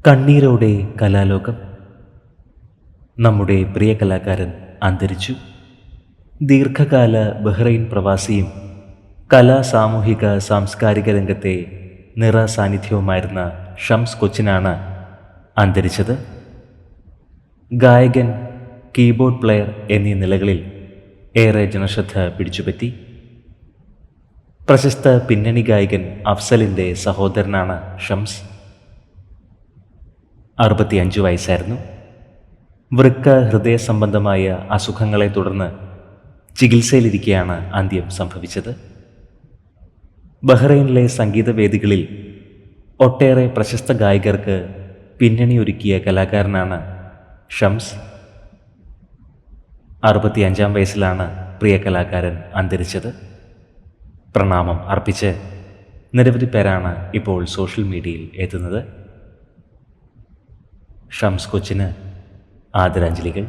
കണ്ണീരോടെ കലാലോകം. നമ്മുടെ പ്രിയ കലാകാരൻ അന്തരിച്ചു. ദീർഘകാല ബഹ്റൈൻ പ്രവാസിയും സാമൂഹിക സാംസ്കാരിക രംഗത്തെ നിറ സാന്നിധ്യവുമായിരുന്ന ഷംസ് കൊച്ചിനാണ് അന്തരിച്ചത്. ഗായകൻ, കീബോർഡ് പ്ലെയർ എന്നീ നിലകളിൽ ഏറെ ജനശ്രദ്ധ പിടിച്ചുപറ്റി. പ്രശസ്ത പിന്നണി ഗായകൻ അഫ്സലിൻ്റെ സഹോദരനാണ് ഷംസ്. 65 വയസ്സായിരുന്നു. വൃക്ക ഹൃദയ സംബന്ധമായ അസുഖങ്ങളെ തുടർന്ന് ചികിത്സയിലിരിക്കെയാണ് അന്ത്യം സംഭവിച്ചത്. ബഹ്റൈനിലെ സംഗീതവേദികളിൽ ഒട്ടേറെ പ്രശസ്ത ഗായകർക്ക് പിന്നണിയൊരുക്കിയ കലാകാരനാണ് ഷംസ്. 65-ാം വയസ്സിലാണ് പ്രിയ കലാകാരൻ അന്തരിച്ചത്. പ്രണാമം അർപ്പിച്ച് നിരവധി പേരാണ് ഇപ്പോൾ സോഷ്യൽ മീഡിയയിൽ എത്തുന്നത്. ഷംസ് കൊച്ചിന് ആദരാഞ്ജലികൾ.